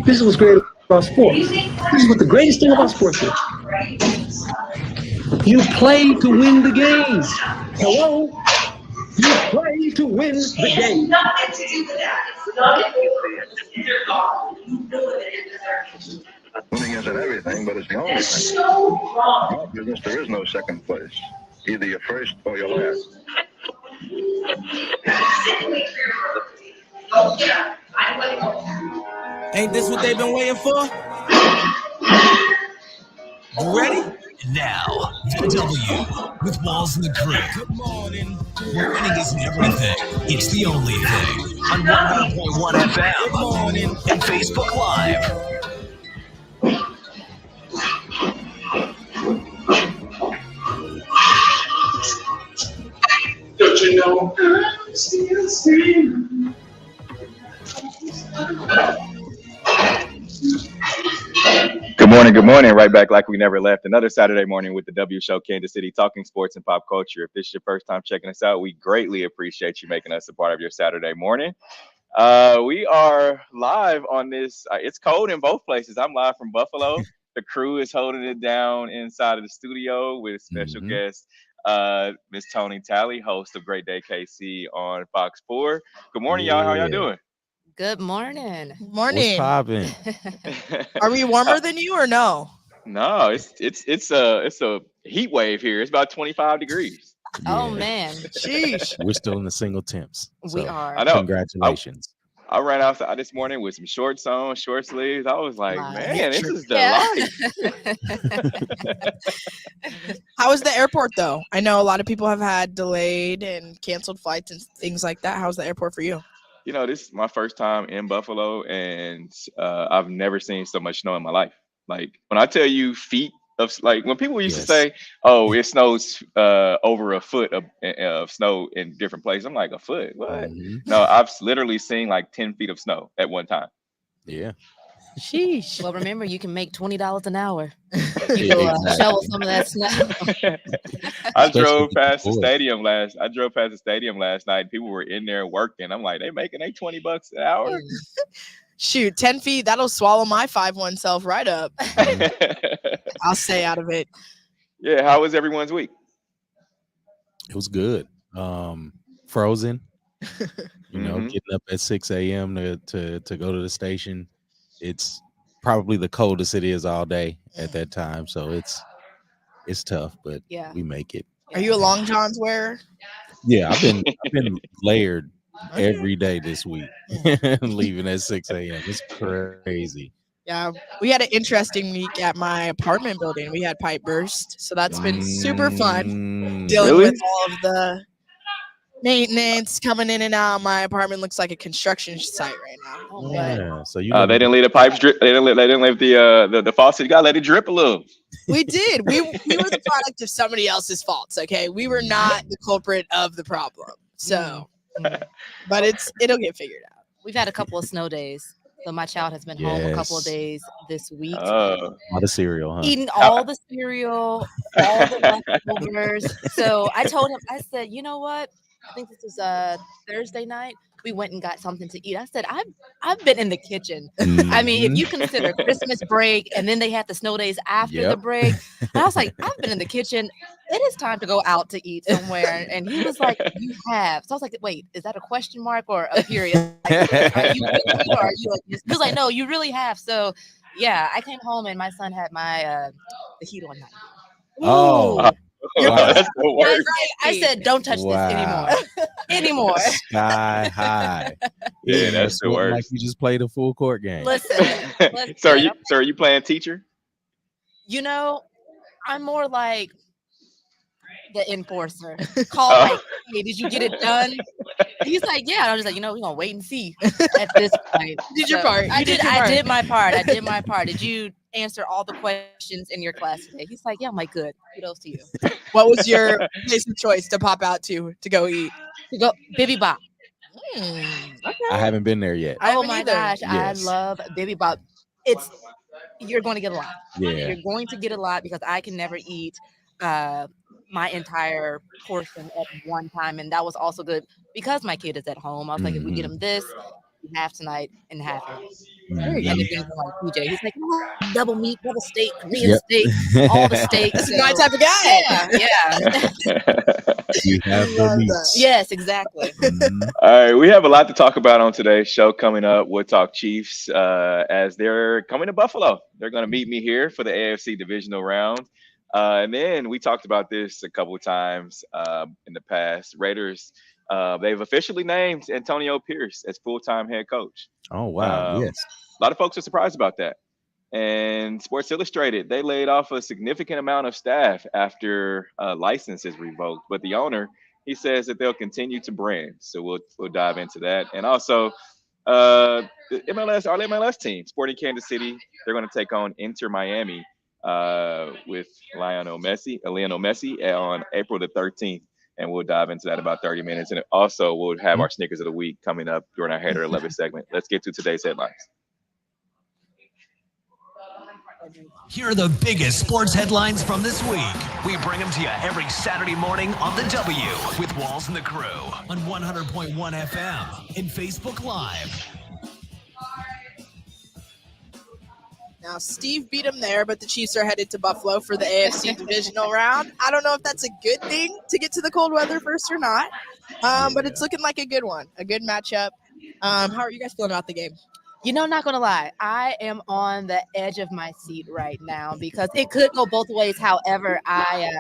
This is what's great about sports. This is what the greatest thing about sports is. You play to win the game. Hello? You play to win the game. Winning isn't everything, but it's the only thing. In our business, there is no second place. Either you're first or you're last. Ain't this what they've been waiting for? You ready? Now, the W with Walls and the Crew. Good morning. Where winning isn't everything, it's the only thing. On 100.1 FM. Good morning. And Facebook Live. Don't you know I'm still screaming? Good morning. Right back like we never left. Another Saturday morning with the W Show, Kansas City, talking sports and pop culture. If this is your first time checking us out, we greatly appreciate you making us a part of your Saturday morning. We are live on this. It's cold in both places. I'm live from Buffalo. The crew is holding it down inside of the studio with special guest, Miss Tony Talley, host of Great Day KC on Fox 4. Good morning, y'all. How y'all doing? Good morning. Morning. What's poppin'? Are we warmer than you or no? No, it's a heat wave here. It's about 25 degrees. Oh man. Sheesh. We're still in the single temps. We are. I know. Congratulations. I ran outside this morning with some shorts on, short sleeves. I was like, Wow. man, this is the life. How was the airport though? I know a lot of people have had delayed and canceled flights and things like that. How's the airport for you? You know, this is my first time in Buffalo, and I've never seen so much snow in my life. Like when I tell you feet of, like when people used to say, "Oh, it snows over a foot of snow in different places," I'm like, a foot? What? Mm-hmm. No, I've literally seen like 10 feet of snow at one time. Yeah. Sheesh. Well, remember you can make $20 an hour. You go shovel some of that snow. I drove past the stadium last night. People were in there working. I'm like, they making $20 an hour. Shoot, 10 feet, that'll swallow my 5'1" self right up. I'll stay out of it. Yeah, how was everyone's week? It was good. Frozen. You know, Mhm. getting up at 6 a.m. to go to the station. It's probably the coldest it is all day at that time. So it's tough, but Yeah. we make it. Are you a long johns wearer? Yeah, I've been layered every day this week. Leaving at 6 a.m. It's crazy. Yeah, we had an interesting week at my apartment building. We had pipe burst, so that's been super fun. Dealing with all of the maintenance coming in and out. My apartment looks like a construction site right now. Yeah, so you they didn't leave the pipes drip. They didn't leave the faucet. You gotta let it drip a little. We did. We were the product of somebody else's faults. Okay, we were not the culprit of the problem. So, but it'll get figured out. We've had a couple of snow days. So my child has been home a couple of days this week. A lot of cereal, huh? Eating all the cereal, all the leftovers. So I told him, I said, you know what? I think this was Thursday night. We went and got something to eat. I said, I've been in the kitchen. I mean, if you consider Christmas break and then they had the snow days after the break. And I was like, I've been in the kitchen. It is time to go out to eat somewhere. And he was like, you have. So I was like, wait, is that a question mark or a period? Like, are you like this? He was like, no, you really have. So yeah, I came home and my son had my the heat on night. Oh. That's the worst. I said, don't touch this anymore. Sky high. Yeah, that's the worst. Like you just played a full court game. Listen. So are you playing teacher? You know, I'm more like the enforcer. Call like, hey, did you get it done? He's like, yeah. And I was just like, we're gonna wait and see at this point. You did your part. I did my part. Did you answer all the questions in your class today? He's like, yeah. I'm like, good. Kudos to you. What was your place of choice to pop out to go eat? To go Bibby Bop. Okay. I haven't been there yet. Oh my gosh, Yes. I love Bibby Bop. You're going to get a lot. Yeah. You're going to get a lot because I can never eat my entire portion at one time, and that was also good because my kid is at home. I was like, if we get him this, half tonight and half tonight. Very And good. then things are like PJ. He's like, "Oh, double meat, double steak, Korean Yep. steak, all the steaks." That's So, my type of guy. yeah. We have the Love meats. Yes, exactly. Mhm. All right, we have a lot to talk about on today's show. Coming up, we'll talk Chiefs as they're coming to Buffalo. They're going to meet me here for the AFC Divisional round. And then we talked about this a couple of times in the past. Raiders, they've officially named Antonio Pierce as full-time head coach. Oh wow, Um, yes. a lot of folks are surprised about that. And Sports Illustrated, they laid off a significant amount of staff after license is revoked. But the owner, he says that they'll continue to brand. So we'll dive into that. And also, the our MLS team, Sporting Kansas City, they're going to take on Inter Miami with Lionel Messi on April the 13th. And we'll dive into that in about 30 minutes. And also, we'll have our Snickers of the Week coming up during our Hater 11 segment. Let's get to today's headlines. Here are the biggest sports headlines from this week. We bring them to you every Saturday morning on the W with Walls and the Crew on 100.1 FM and Facebook Live. Now, Steve beat him there, but the Chiefs are headed to Buffalo for the AFC Divisional round. I don't know if that's a good thing to get to the cold weather first or not, but it's looking like a good one, a good matchup. How are you guys feeling about the game? You know, not gonna lie, I am on the edge of my seat right now because it could go both ways. However, I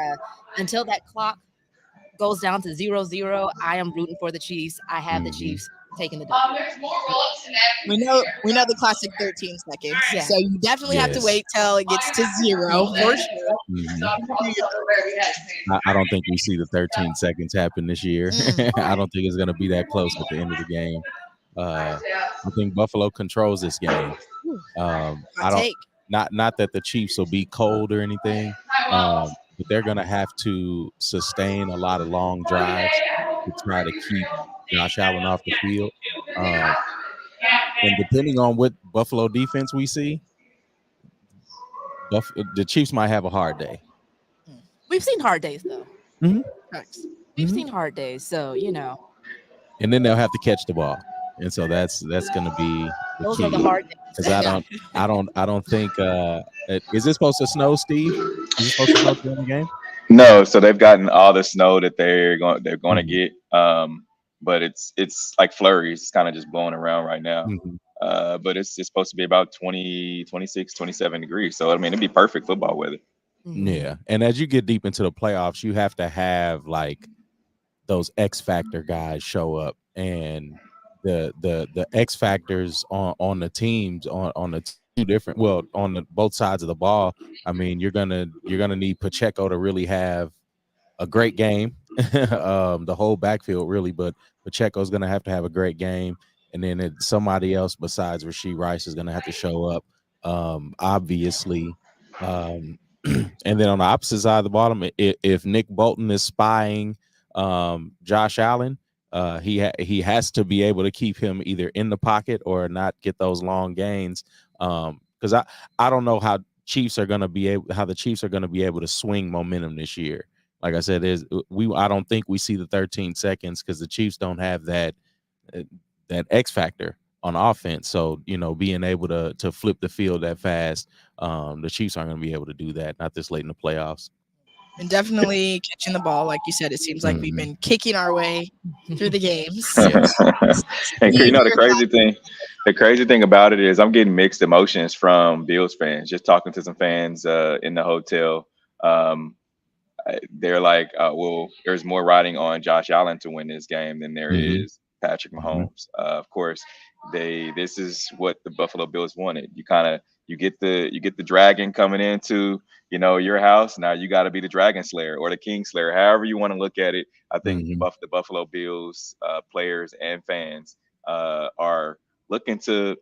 until that clock goes down to 0-0, I am rooting for the Chiefs. I have the Chiefs taking the dub. We know the classic 13 seconds, Yeah. so you definitely have to Yes. wait till it gets to 0 for sure. I don't think we see the 13 seconds happen this year. I don't think it's going to be that close at the end of the game. I think Buffalo controls this game. I don't. Not that the Chiefs will be cold or anything, but they're going to have to sustain a lot of long drives to try to keep Josh Allen off the field. And depending on what Buffalo defense we see, the Chiefs might have a hard day. We've seen hard days though. Mhm. We've seen hard days, so you know. And then they'll have to catch the ball, and so that's going to be the Those key. are the hard days. Because I don't think is this supposed to snow, Steve? Is it supposed to snow during the game? No, so they've gotten all the snow that they're going to get, but it's like flurries. It's kind of just blowing around right now. But it's supposed to be about 20, 26, 27 degrees. So I mean, it'd be perfect football weather. Yeah, and as you get deep into the playoffs, you have to have like those X factor guys show up, and the X factors on the teams on the two different on the both sides of the ball. I mean, you're gonna need Pacheco to really have a great game, the whole backfield really, but Pacheco's gonna have to have a great game, and then somebody else besides Rashee Rice is gonna have to show up, obviously. And then on the opposite side of the bottom, if Nick Bolton is spying Josh Allen, he has to be able to keep him either in the pocket or not get those long gains. Because I don't know how the Chiefs are going to be able to swing momentum this year. Like I said, I don't think we see the 13 seconds because the Chiefs don't have that X factor on offense. So, being able to flip the field that fast, the Chiefs aren't going to be able to do that, not this late in the playoffs. And definitely catching the ball, like you said, it seems like we've been kicking our way through the games. And the crazy thing about it is I'm getting mixed emotions from Bills fans. Just talking to some fans in the hotel, they're like, well, there's more riding on Josh Allen to win this game than there is Patrick Mahomes. Of course, this is what the Buffalo Bills wanted. You get the dragon coming into your house. Now you got to be the dragon slayer or the king slayer, however you want to look at it. I think the Buffalo Bills players and fans are looking to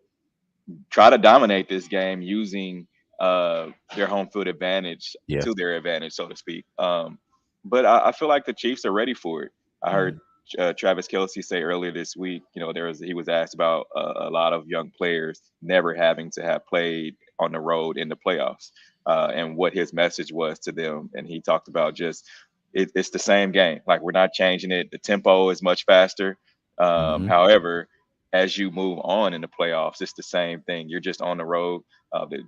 try to dominate this game using their home field advantage to their advantage, so to speak. But I feel like the Chiefs are ready for it. I heard Travis Kelce say earlier this week, he was asked about a lot of young players never having to have played on the road in the playoffs and what his message was to them. And he talked about just it's the same game. Like, we're not changing it. The tempo is much faster. However, as you move on in the playoffs, it's the same thing. You're just on the road.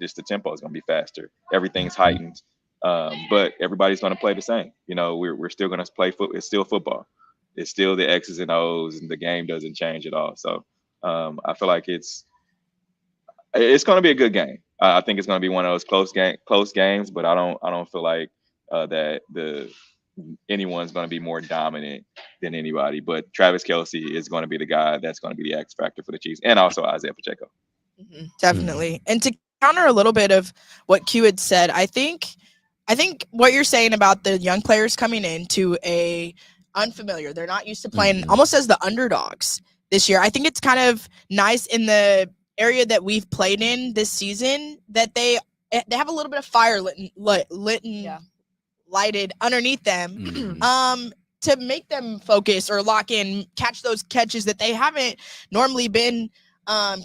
Just the tempo is going to be faster. Everything's heightened, but everybody's going to play the same. You know, we're still going to play football. It's still football. It's still the X's and O's, and the game doesn't change at all. So I feel like it's going to be a good game. I think it's going to be one of those close games, but I don't feel like that anyone's going to be more dominant than anybody. But Travis Kelce is going to be the guy that's going to be the X factor for the Chiefs, and also Isaiah Pacheco. Definitely. And to counter a little bit of what Q had said, I think what you're saying about the young players coming into a unfamiliar, they're not used to playing almost as the underdogs this year. I think it's kind of nice in the area that we've played in this season that they have a little bit of fire lighted underneath them to make them focus or lock in, catch those catches that they haven't normally been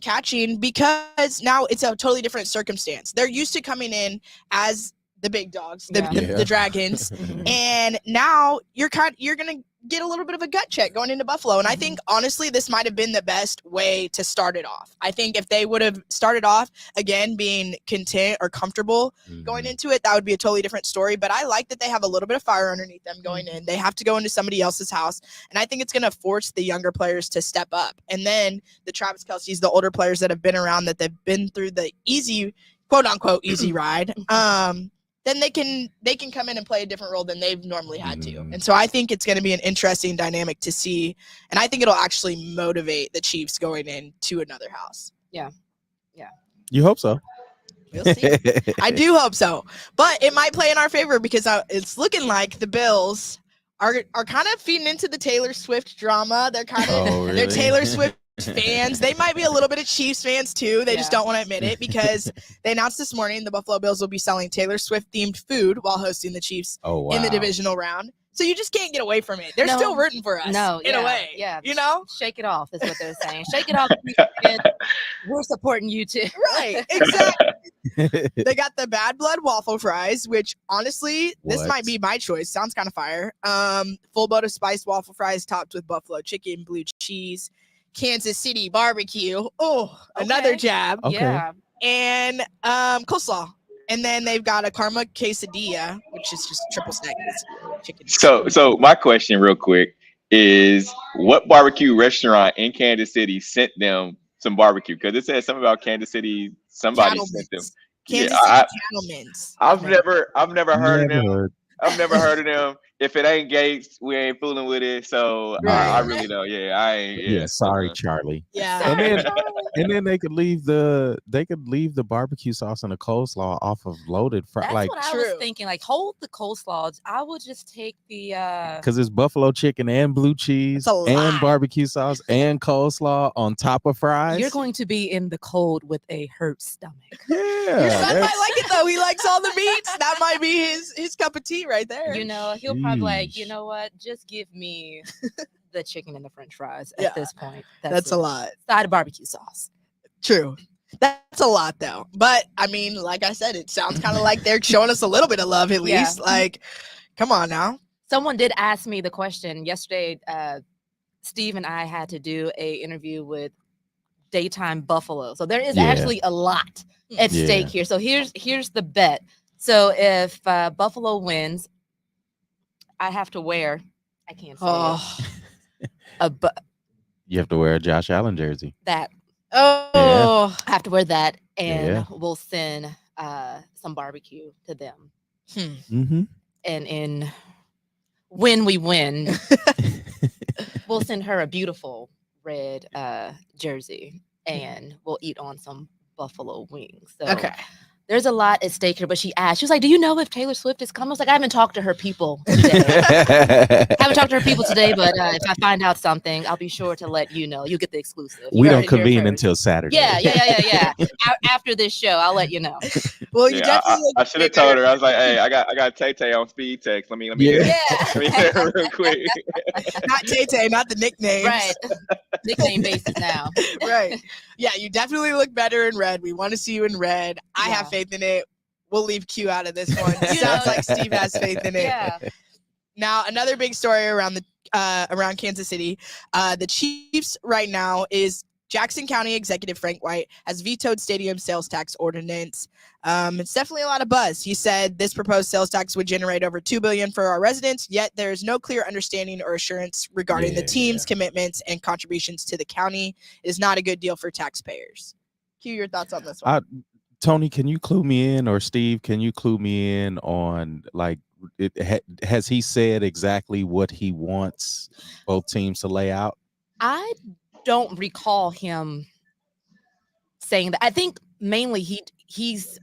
catching, because now it's a totally different circumstance. They're used to coming in as the big dogs, the Dragons, and now you're gonna get a little bit of a gut check going into Buffalo. And I think honestly, this might have been the best way to start it off. I think if they would have started off again being content or comfortable going into it, that would be a totally different story. But I like that they have a little bit of fire underneath them going in. They have to go into somebody else's house, and I think it's going to force the younger players to step up. And then the Travis Kelce's, the older players that have been around, that they've been through the easy, quote unquote, easy ride. Then they can come in and play a different role than they've normally had to. And so I think it's going to be an interesting dynamic to see. And I think it'll actually motivate the Chiefs going into another house. Yeah. You hope so. We'll see. I do hope so. But it might play in our favor, because it's looking like the Bills are kind of feeding into the Taylor Swift drama. They're kind of they're Taylor Swift fans. They might be a little bit of Chiefs fans too. They just don't want to admit it, because they announced this morning the Buffalo Bills will be selling Taylor Swift themed food while hosting the Chiefs in the divisional round. So you just can't get away from it. They're still rooting for us in a way. Yeah. You know? Shake it off is what they're saying. Shake it off. We're supporting you too. Right. Exactly. They got the Bad Blood waffle fries, which honestly, this might be my choice. Sounds kind of fire. Full boat of spiced waffle fries topped with buffalo chicken, blue cheese, Kansas City barbecue. Oh, another jab. Okay. Yeah. And coleslaw. And then they've got a karma quesadilla, which is just triple stack chicken. So my question real quick is, what barbecue restaurant in Kansas City sent them some barbecue? Because it said something about Kansas City. Somebody sent them. Kansas City Cattlemen's. I've never heard of them. I've never heard of them. If it ain't Gates, we ain't fooling with it. So I really don't. Yeah, I ain't. Yeah, sorry, Charlie. Yeah. And then they could leave the barbecue sauce and the coleslaw off of loaded fries. That's Like, what I was thinking. Like, hold the coleslaw. I would just take the because it's buffalo chicken and blue cheese and barbecue sauce and coleslaw on top of fries. You're going to be in the cold with a hurt stomach. Yeah. Your son might like it though. He likes all the meats. That might be his cup of tea right there. You know, he'll probably like, you know what? Just give me the chicken and the French fries at this point. That's a lot. Side of barbecue sauce. True. That's a lot though. But I mean, like I said, it sounds kind of like they're showing us a little bit of love at least. Like, come on now. Someone did ask me the question yesterday. Steve and I had to do a interview with Daytime Buffalo. So there is actually a lot at stake here. So here's the bet. So if Buffalo wins, I have to wear, I can't say it. You have to wear a Josh Allen jersey. That. Oh, I have to wear that, and we'll send some barbecue to them. And when we win, we'll send her a beautiful red jersey, and we'll eat on some buffalo wings. So there's a lot at stake here, but she asked, she was like, do you know if Taylor Swift is coming? I was like, I haven't talked to her people today. But if I find out something, I'll be sure to let you know. You get the exclusive. We don't convene until Saturday. Yeah. After this show, I'll let you know. Well, you definitely. I should have told her. I was like, hey, I got Tay-Tay on speed text. Let me get it real quick. Not Tay-Tay, not the nickname. Right. Nickname basis now. Right. Yeah, you definitely look better in red. We want to see you in red. I have faith in it. We'll leave Q out of this one. Sounds like Steve has faith in it. Yeah. Now, another big story around Kansas City. The Chiefs right now is Jackson County Executive Frank White has vetoed stadium sales tax ordinance. It's definitely a lot of buzz. He said this proposed sales tax would generate over $2 billion for our residents, yet there is no clear understanding or assurance regarding the team's commitments and contributions to the county. It is not a good deal for taxpayers. Q, your thoughts on this one? Tony, can you clue me in, or Steve, can you clue me in on, like, has he said exactly what he wants both teams to lay out? I don't recall him saying that. I think mainly he's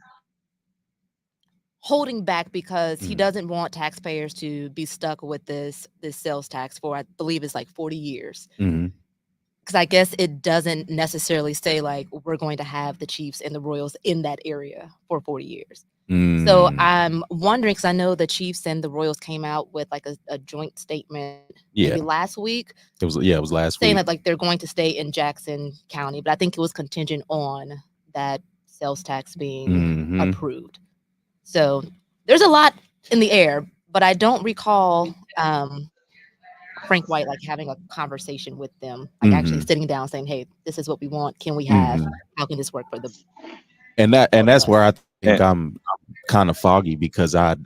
holding back because he doesn't want taxpayers to be stuck with this sales tax for, I believe it's like 40 years. Because I guess it doesn't necessarily say like we're going to have the Chiefs and the Royals in that area for 40 years. So I'm wondering, because I know the Chiefs and the Royals came out with like a joint statement maybe last week. It was last saying week. that like they're going to stay in Jackson County, but I think it was contingent on that sales tax being approved. So there's a lot in the air, but I don't recall Frank White like having a conversation with them, like actually sitting down saying, "Hey, this is what we want. Can we have? How can this work for the?" And that's where I think I'm kind of foggy, because I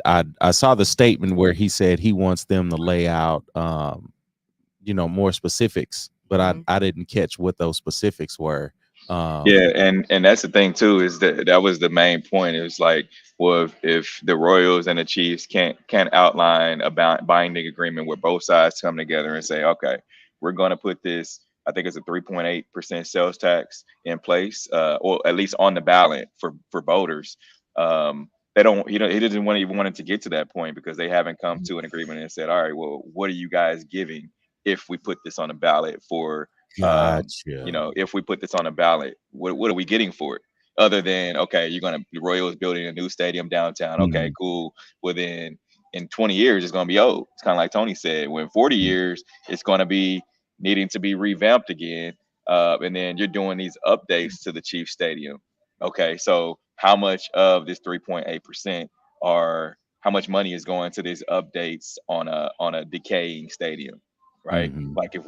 saw the statement where he said he wants them to lay out more specifics, but I didn't catch what those specifics were. And that's the thing too, is that was the main point. It was like, well, if the Royals and the Chiefs can't outline a binding agreement where both sides come together and say, okay, we're going to put this, I think it's a 3.8% sales tax in place, or at least on the ballot for voters. They don't, he doesn't want it to get to that point, because they haven't come to an agreement and said, all right, well, what are you guys giving if we put this on the ballot for? If we put this on a ballot, what are we getting for it? Other than, okay, the Royals building a new stadium downtown. Okay, cool. Well, then in 20 years, it's going to be old. It's kind of like Tony said. When 40 years, it's going to be needing to be revamped again. And then you're doing these updates to the Chiefs Stadium. Okay, so how much of this 3.8% how much money is going to these updates on a decaying stadium? Right? Like if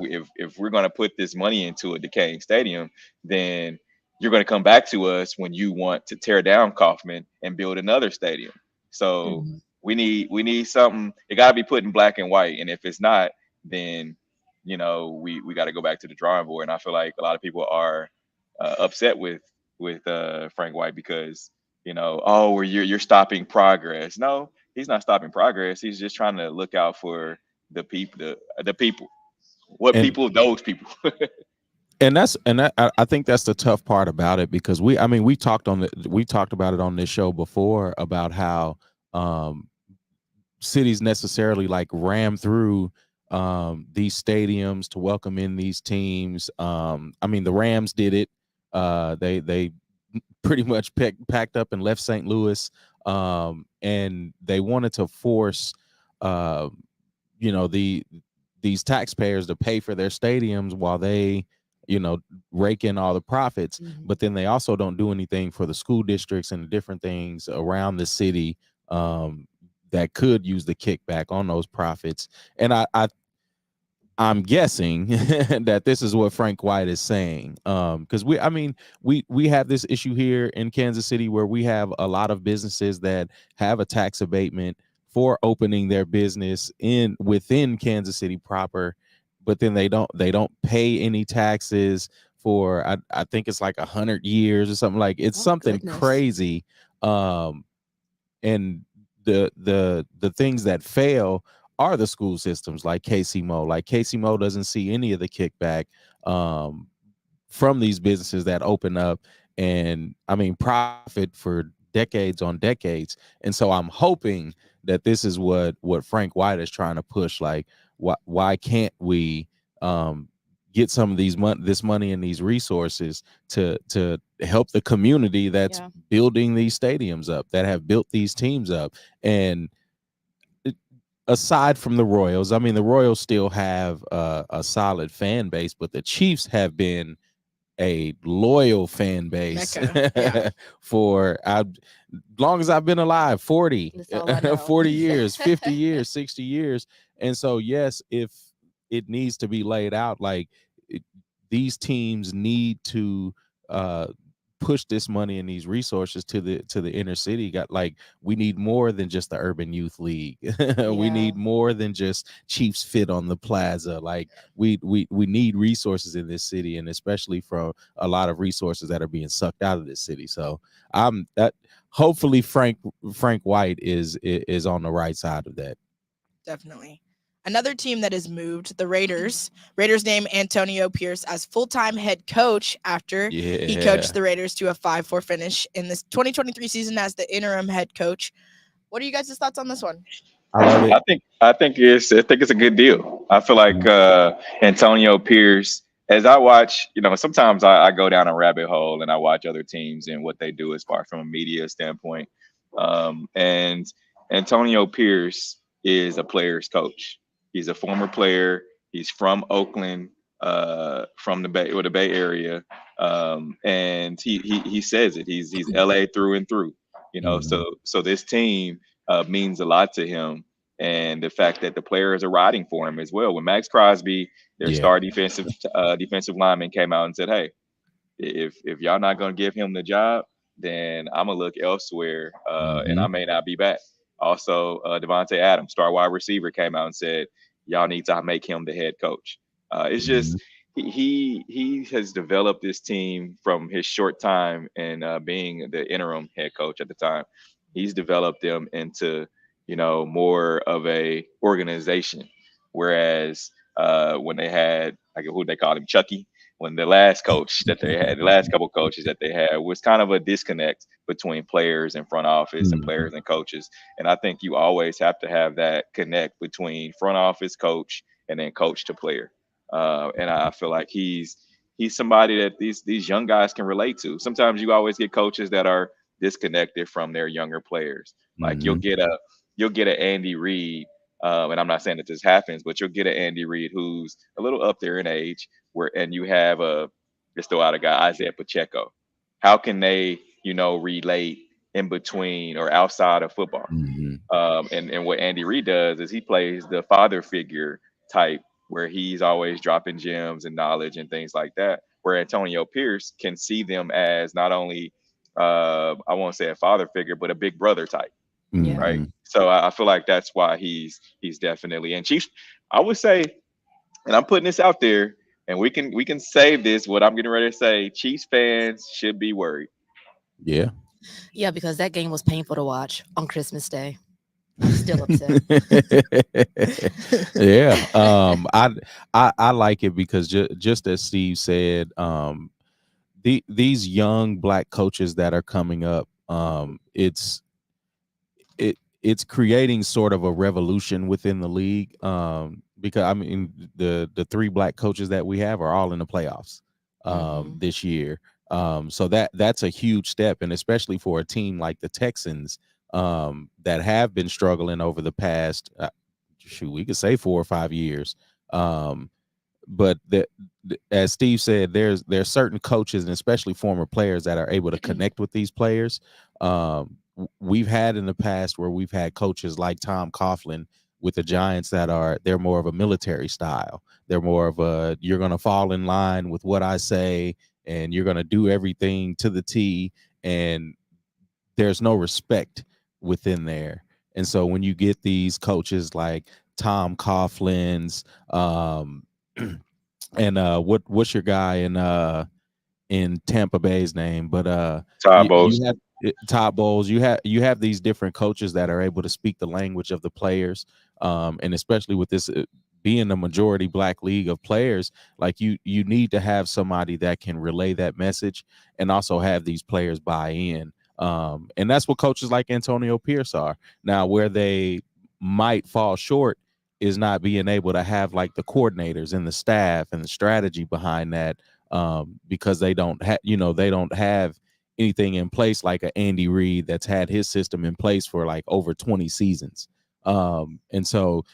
we're going to put this money into a decaying stadium, then you're going to come back to us when you want to tear down Kauffman and build another stadium. So we need something. It got to be put in black and white. And if it's not, then we got to go back to the drawing board. And I feel like a lot of people are upset with Frank White, because you're stopping progress. No, he's not stopping progress. He's just trying to look out for the people, those people. I think that's the tough part about it, because we talked about it on this show before, about how cities necessarily like ram through these stadiums to welcome in these teams. The Rams did it. They pretty much packed up and left St. Louis, and they wanted to force these taxpayers to pay for their stadiums while they rake in all the profits. But then they also don't do anything for the school districts and the different things around the city that could use the kickback on those profits. And I'm guessing that this is what Frank White is saying, because we have this issue here in Kansas City where we have a lot of businesses that have a tax abatement for opening their business within Kansas City proper, but then they don't pay any taxes for I think it's like 100 years or something. Like it's something crazy. And the things that fail are the school systems, like KCMO. Like KCMO doesn't see any of the kickback from these businesses that open up and profit for decades on decades. And so I'm hoping that this is what Frank White is trying to push. Like, why can't we get some of this money and these resources to help the community that's building these stadiums up, that have built these teams up? And aside from the Royals, the Royals still have a solid fan base, but the Chiefs have been a loyal fan base for as long as I've been alive, 40 years, 50 years, 60 years. And so, yes, if it needs to be laid out, like these teams need to push this money and these resources to the inner city. We need more than just the urban youth league. We need more than just Chiefs Fit on the plaza. Like we need resources in this city, and especially from a lot of resources that are being sucked out of this city. So hopefully Frank White is on the right side of that. Definitely. Another team that has moved, the Raiders. Raiders name Antonio Pierce as full-time head coach after he coached the Raiders to a 5-4 finish in this 2023 season as the interim head coach. What are you guys' thoughts on this one? I love it. I think it's a good deal. I feel like Antonio Pierce, as I watch, sometimes I go down a rabbit hole and I watch other teams and what they do as far from a media standpoint. And Antonio Pierce is a player's coach. He's a former player. He's from Oakland, from the Bay Area, and he says it. He's LA through and through. So this team means a lot to him, and the fact that the players are riding for him as well. When Max Crosby, their star defensive lineman, came out and said, "Hey, if y'all not gonna give him the job, then I'm gonna look elsewhere, and I may not be back." Also, Devontae Adams, star wide receiver, came out and said, "Y'all need to make him the head coach." It's just he has developed this team from his short time and being the interim head coach at the time. He's developed them into more of a organization. Whereas when they had, who they called him, Chucky, when the last coach that they had, the last couple coaches that they had, was kind of a disconnect between players and front office and players and coaches. And I think you always have to have that connect between front office, coach, and then coach to player. And I feel like he's somebody that these young guys can relate to. Sometimes you always get coaches that are disconnected from their younger players. Like you'll get an Andy Reid, and I'm not saying that this happens, but you'll get an Andy Reid who's a little up there in age, and you have just throw out a guy, Isaiah Pacheco. How can they, relate in between or outside of football? And what Andy Reid does is he plays the father figure type, where he's always dropping gems and knowledge and things like that. Where Antonio Pierce can see them as not only, I won't say a father figure, but a big brother type. Right. So I feel like that's why he's definitely in Chiefs. I would say, and I'm putting this out there, and we can save this. What I'm getting ready to say, Chiefs fans should be worried. Yeah, because that game was painful to watch on Christmas Day. I'm still upset. Yeah. I like it because just as Steve said, these young black coaches that are coming up, it's creating sort of a revolution within the league, because I mean the three black coaches that we have are all in the playoffs this year. So that's a huge step, and especially for a team like the Texans, that have been struggling over the past we could say 4 or 5 years. But as Steve said, there's certain coaches and especially former players that are able to connect with these players. We've had in the past where we've had coaches like Tom Coughlin with the Giants they're more of a military style. They're more of you're going to fall in line with what I say, and you're going to do everything to the T, and there's no respect within there. And so when you get these coaches like Tom Coughlin's, and what's your guy in Tampa Bay's name? But Todd Bowles. Todd Bowles. You have these different coaches that are able to speak the language of the players, and especially with this being a majority black league of players, like you need to have somebody that can relay that message and also have these players buy in. And that's what coaches like Antonio Pierce are. Now, where they might fall short is not being able to have like the coordinators and the staff and the strategy behind that, because they don't have anything in place like an Andy Reid that's had his system in place for like over 20 seasons. And so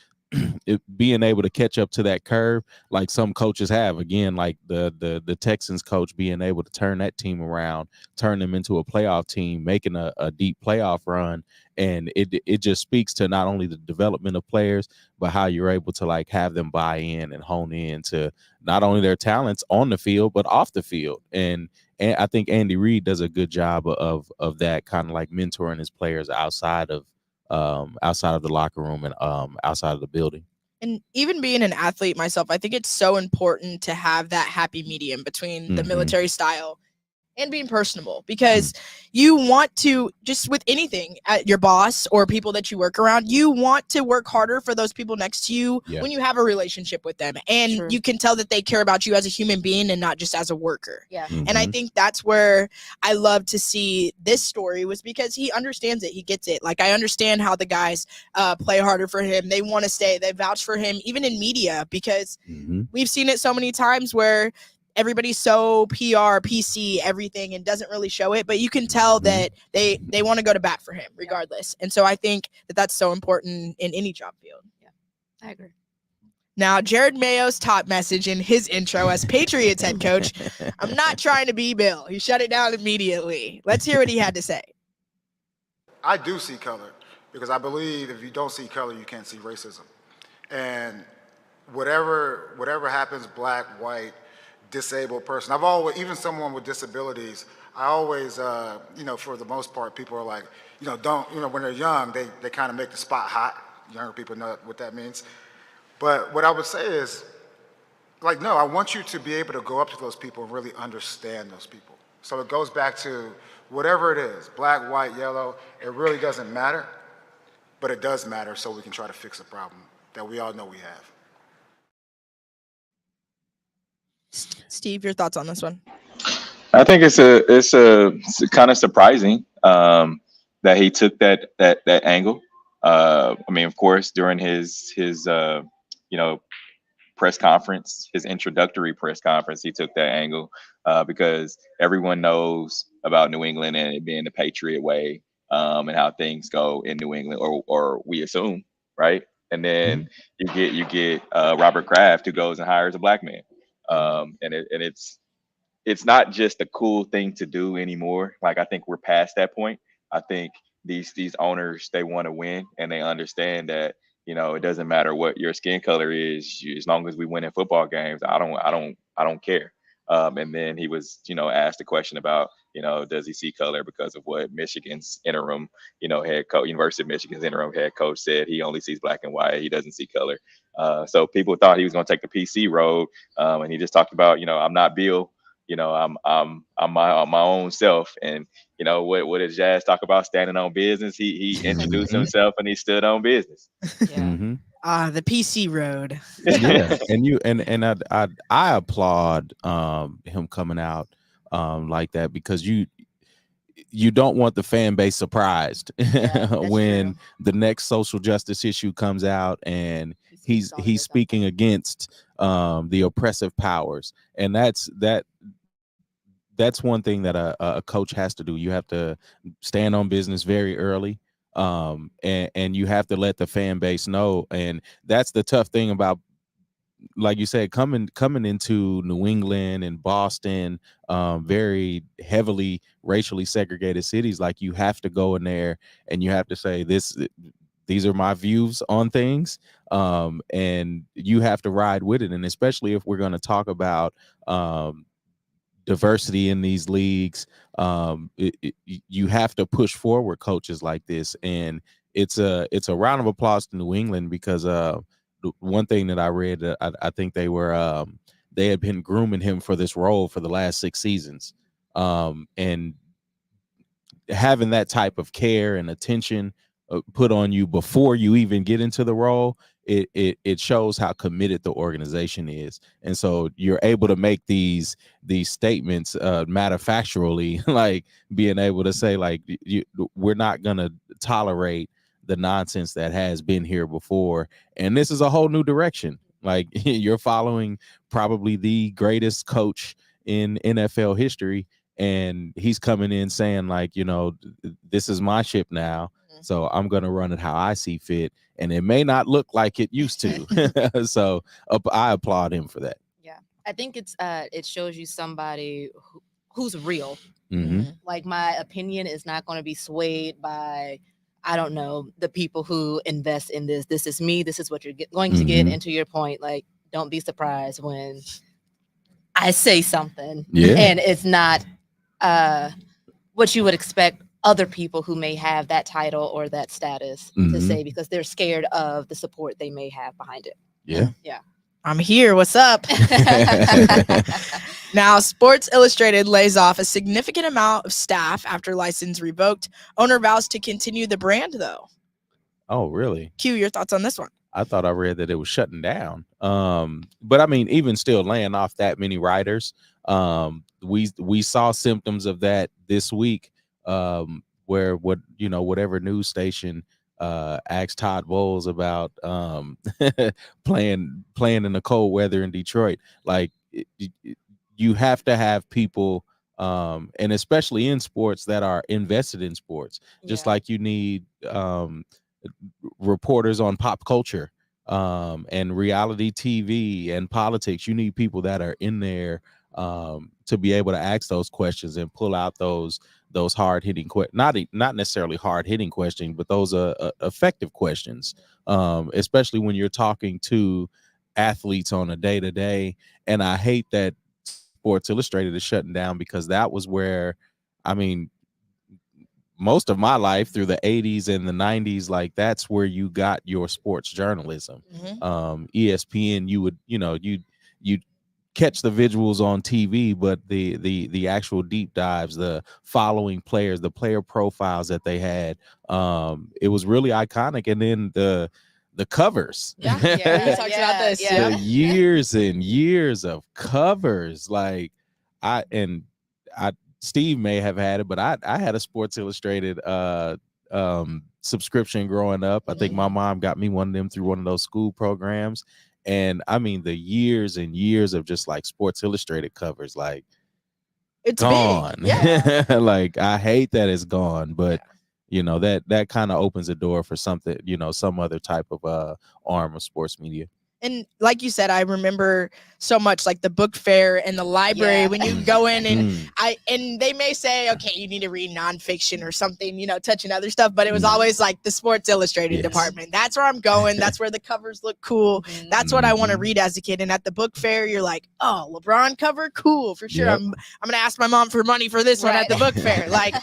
being able to catch up to that curve like some coaches have. Again, like the Texans coach being able to turn that team around, turn them into a playoff team, making a deep playoff run. And it just speaks to not only the development of players, but how you're able to like have them buy in and hone in to not only their talents on the field, but off the field. And I think Andy Reid does a good job of that, kind of like mentoring his players outside of the locker room and outside of the building. And even being an athlete myself, I think it's so important to have that happy medium between the military style and being personable, because you want to, just with anything, at your boss or people that you work around, you want to work harder for those people next to you when you have a relationship with them. And you can tell that they care about you as a human being and not just as a worker. Yeah. And I think that's where I love to see this story, was because he understands it. He gets it. Like, I understand how the guys play harder for him. They want to stay. They vouch for him, even in media, because we've seen it so many times where everybody's so PR, PC, everything, and doesn't really show it. But you can tell that they want to go to bat for him regardless. And so I think that that's so important in any job field. Yeah, I agree. Now, Jerod Mayo's top message in his intro as Patriots head coach: "I'm not trying to be Bill." He shut it down immediately. Let's hear what he had to say. I do see color, because I believe if you don't see color, you can't see racism. And whatever happens, black, white, disabled person, I've always, even someone with disabilities, I always, for the most part, people are like, when they're young, they kind of make the spot hot. Younger people know what that means. But what I would say is, like, no, I want you to be able to go up to those people and really understand those people. So it goes back to whatever it is, black, white, yellow, it really doesn't matter, but it does matter, so we can try to fix a problem that we all know we have. Steve, your thoughts on this one? I think it's kind of surprising that he took that angle. I mean, of course, during his press conference, his introductory press conference, he took that angle because everyone knows about New England and it being the Patriot way, and how things go in New England, or we assume, right? And then you get Robert Kraft, who goes and hires a black man. And it's not just a cool thing to do anymore. Like, I think we're past that point. I think these owners, they want to win, and they understand that, it doesn't matter what your skin color is, as long as we win in football games. I don't care. And then he was, asked a question about, does he see color, because of what Michigan's interim, head coach, University of Michigan's interim head coach said. He only sees black and white. He doesn't see color. So people thought he was going to take the PC road, and he just talked about, I'm not Bill. I'm my own self. And what did Jazz talk about? Standing on business. He introduced himself and he stood on business. Yeah. The PC road. Yeah, and I applaud him coming out like that, because you don't want the fan base surprised when the next social justice issue comes out and he's speaking against the oppressive powers. And that's one thing that a coach has to do. You have to stand on business very early, and you have to let the fan base know. And that's the tough thing about, like you said, coming into New England and Boston, very heavily racially segregated cities. Like, you have to go in there and you have to say, these are my views on things, and you have to ride with it. And especially if we're going to talk about diversity in these leagues, you have to push forward coaches like this. And it's a round of applause to New England, because one thing that I read, I think they had been grooming him for this role for the last 6 seasons, and having that type of care and attention put on you before you even get into the role, it shows how committed the organization is. And so you're able to make these statements matter-factually, like being able to say, like, we're not going to tolerate the nonsense that has been here before. And this is a whole new direction. Like, you're following probably the greatest coach in NFL history, and he's coming in saying, like, this is my ship now. So I'm going to run it how I see fit, and it may not look like it used to. So I applaud him for that. Yeah, I think it shows you somebody who's real. Mm-hmm. Like, my opinion is not going to be swayed by, I don't know, the people who invest in this. This is me. This is what you're going to get. And to your point, like, don't be surprised when I say something and it's not what you would expect other people who may have that title or that status to say, because they're scared of the support they may have behind it. Yeah. I'm here. What's up? Now, Sports Illustrated lays off a significant amount of staff after license revoked. Owner vows to continue the brand, though. Oh, really? Q, your thoughts on this one? I thought I read that it was shutting down. But I mean, even still laying off that many writers, we saw symptoms of that this week, where whatever news station asked Todd Bowles about playing in the cold weather in Detroit. Like, you have to have people, and especially in sports, that are invested in sports, just like you need reporters on pop culture and reality TV and politics. You need people that are in there to be able to ask those questions and pull out those hard-hitting not necessarily hard-hitting questions, but those effective questions, especially when you're talking to athletes on a day-to-day. And I hate that Sports Illustrated is shutting down, because that was where, I mean, most of my life through the 80s and the 90s, like, that's where you got your sports journalism. ESPN, you'd catch the visuals on TV, but the actual deep dives, the following players, the player profiles that they had, it was really iconic. And then the covers, We talked about this. the years and years of covers. Like, Steve may have had it, but I had a Sports Illustrated subscription growing up. I think my mom got me one of them through one of those school programs. And I mean, the years and years of just like Sports Illustrated covers, like, it's gone. Like, I hate that it's gone, but that kind of opens a door for something, some other type of arm of sports media. And like you said, I remember so much, like, the book fair and the library when you go in and they may say, okay, you need to read nonfiction or something, touching other stuff. But it was always like the Sports Illustrated department. That's where I'm going. That's where the covers look cool. That's what I want to read as a kid. And at the book fair, you're like, oh, LeBron cover? Cool, for sure. I'm going to ask my mom for money for this one at the book fair. Like,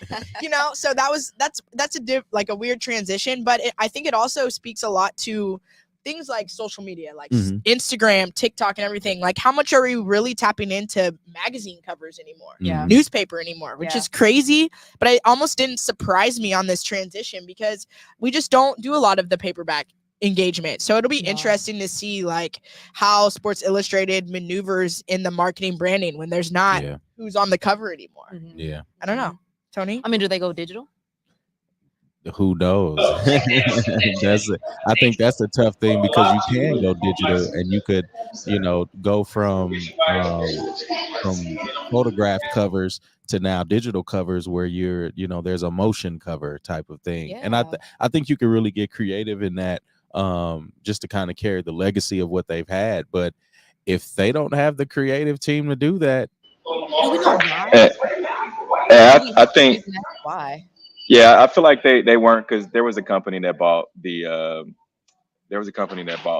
so that's a weird transition. But I think it also speaks a lot to things like social media, like Instagram, TikTok, and everything. Like, how much are we really tapping into magazine covers anymore? Newspaper anymore, which is crazy. But it almost didn't surprise me on this transition, because we just don't do a lot of the paperback engagement. So it'll be interesting to see, like, how Sports Illustrated maneuvers in the marketing branding when there's not who's on the cover anymore. I don't know. Tony? I mean, do they go digital? Who knows? I think that's a tough thing, because you can go digital and you could, go from photographed covers to now digital covers, where you're, there's a motion cover type of thing. And I think you can really get creative in that, just to kind of carry the legacy of what they've had. But if they don't have the creative team to do that, I think why. Yeah, I feel like they weren't, because there was a company that bought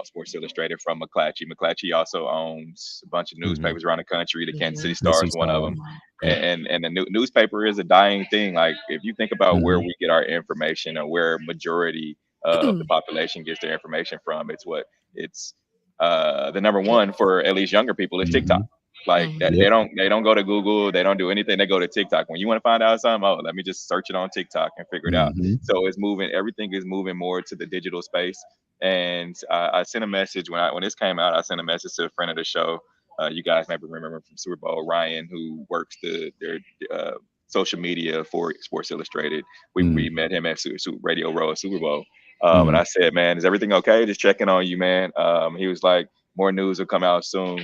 Sports Illustrated from McClatchy. McClatchy also owns a bunch of newspapers around the country. The Kansas City Star is one of them. And the newspaper is a dying thing. Like, if you think about where we get our information, or where majority of the population gets their information from, it's the number one for at least younger people is TikTok. Like, they don't go to Google, they don't do anything, they go to TikTok. When you want to find out something, let me just search it on TikTok and figure it out. So everything is moving more to the digital space. And I sent a message when this came out. I sent a message to a friend of the show. You guys maybe remember from Super Bowl, Ryan, who works their social media for Sports Illustrated. We met him at Radio Row at Super Bowl. And I said, man, is everything okay? Just checking on you, man. He was like, more news will come out soon.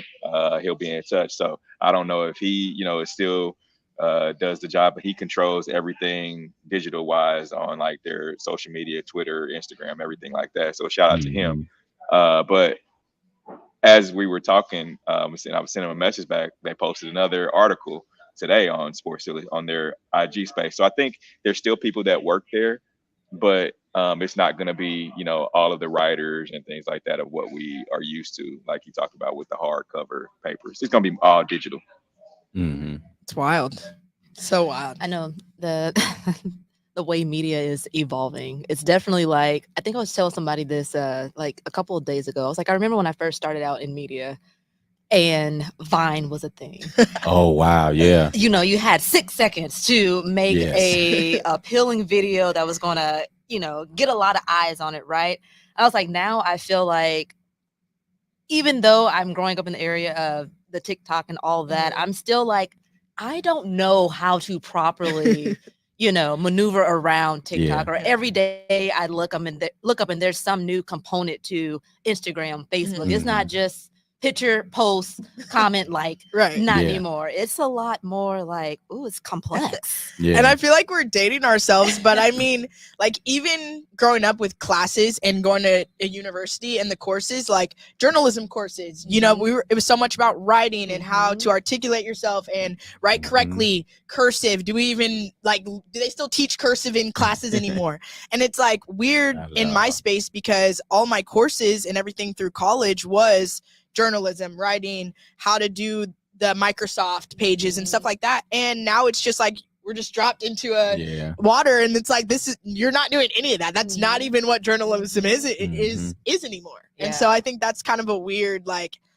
He'll be in touch. So I don't know if he, is still does the job, but he controls everything digital wise on like their social media, Twitter, Instagram, everything like that. So shout out to him. But as we were talking, I was sending him a message back. They posted another article today on Sports Illustrated on their IG space. So I think there's still people that work there, but it's not going to be, all of the writers and things like that of what we are used to, like you talked about with the hardcover papers. It's going to be all digital. It's wild. So wild. I know the the way media is evolving. It's definitely like, I think I was telling somebody this like a couple of days ago. I was like, I remember when I first started out in media and Vine was a thing. Oh wow, yeah. You had 6 seconds to make a appealing video that was gonna, get a lot of eyes on it, right? I was like, now I feel like even though I'm growing up in the area of the TikTok and all that, I'm still like, I don't know how to properly, maneuver around TikTok. Or every day I look up and there's some new component to Instagram, Facebook. It's not just picture, post, comment, like, not anymore. It's a lot more like, ooh, it's complex. And I feel like we're dating ourselves, but I mean, like, even growing up with classes and going to a university and the courses, like journalism courses, it was so much about writing and how to articulate yourself and write correctly, cursive. Do they still teach cursive in classes anymore? And it's like weird in my space because all my courses and everything through college was journalism, writing, how to do the Microsoft pages and stuff like that. And now it's just like we're just dropped into a water, and it's like you're not doing any of that. That's not even what journalism is anymore. And so I think that's kind of a weird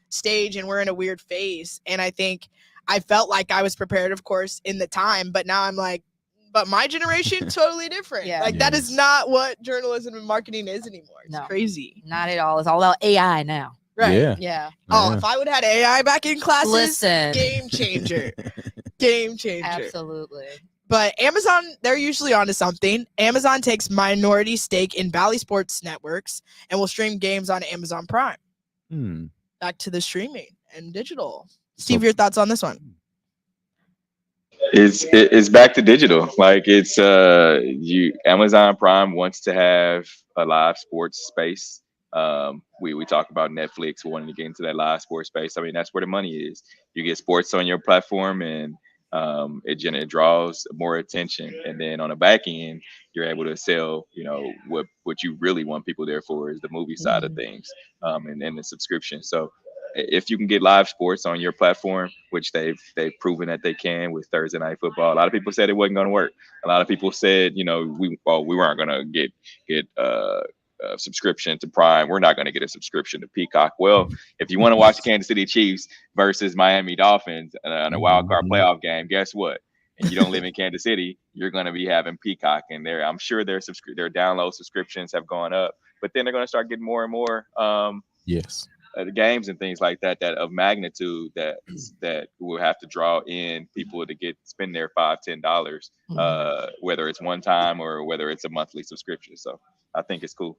stage, and we're in a weird phase. And I think I felt like I was prepared, of course, in the time, but now I'm like, but my generation totally different. That is not what journalism and marketing is anymore. It's crazy. Not at all. It's all about AI now. Right. Yeah. Oh, if I would have had AI back in classes, listen, game changer. Game changer. Absolutely. But Amazon, they're usually onto something. Amazon takes minority stake in Bally Sports networks and will stream games on Amazon Prime. Back to the streaming and digital. Steve, your thoughts on this one? It's back to digital. Like it's Amazon Prime wants to have a live sports space. We talk about Netflix wanting to get into that live sports space. I mean, that's where the money is. You get sports on your platform, and it draws more attention. And then on the back end, you're able to sell, what you really want people there for is the movie side of things, and the subscription. So if you can get live sports on your platform, which they've proven that they can with Thursday Night Football. A lot of people said it wasn't going to work. A lot of people said, we weren't going to get subscription to Prime. We're not going to get a subscription to Peacock. Well, if you want to watch the Kansas City Chiefs versus Miami Dolphins in a wild card playoff game, guess what? And you don't live in Kansas City, you're going to be having Peacock in there. I'm sure their download subscriptions have gone up, but then they're going to start getting more and more the games and things like that of magnitude that will have to draw in people to spend their $5-10, whether it's one time or whether it's a monthly subscription. So I think it's cool.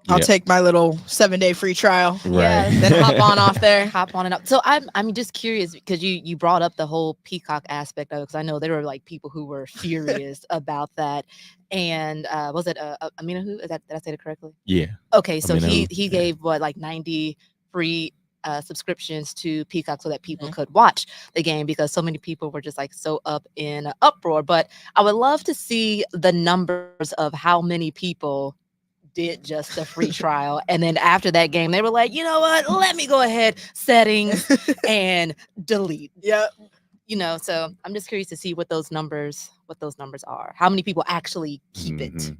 I'll take my little 7-day free trial. Right. Then hop on off there. Hop on and up. So I'm just curious because you brought up the whole Peacock aspect of it, because I know there were like people who were furious about that. And was it Aminahu? Did I say it correctly? Yeah. Okay, so Aminahu, he gave 90 free subscriptions to Peacock so that people could watch the game, because so many people were just like so up in uproar. But I would love to see the numbers of how many people did just a free trial, and then after that game they were like, you know what, let me go ahead, settings, and delete. So I'm just curious to see what those numbers are, how many people actually keep it.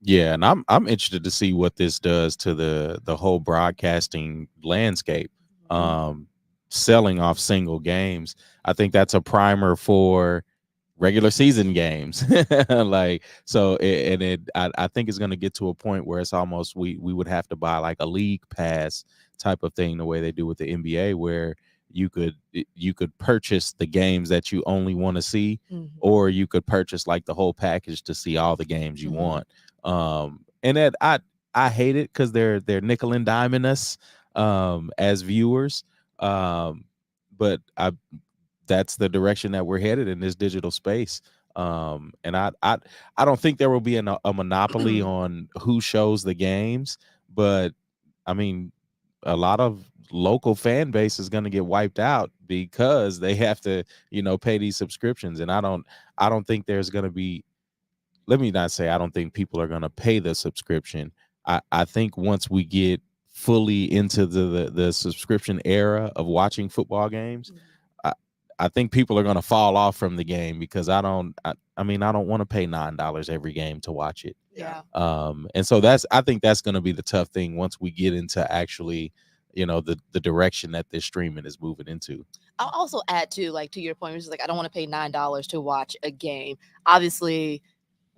Yeah, and I'm interested to see what this does to the whole broadcasting landscape. Selling off single games, I think that's a primer for regular season games. I think it's going to get to a point where it's almost we would have to buy like a league pass type of thing, the way they do with the NBA, where you could purchase the games that you only want to see, or you could purchase like the whole package to see all the games you want. And that I hate it because they're nickel and diming us as viewers. But that's the direction that we're headed in this digital space. And I don't think there will be a monopoly on who shows the games, but I mean, a lot of local fan base is going to get wiped out because they have to, pay these subscriptions. And I don't think there's going to be, let me not say I don't think people are going to pay the subscription. I think once we get fully into the subscription era of watching football games, I think people are going to fall off from the game because I don't want to pay $9 every game to watch it. Yeah. And so I think that's going to be the tough thing once we get into actually, the direction that this streaming is moving into. I'll also add to your point, which is I don't want to pay $9 to watch a game. Obviously,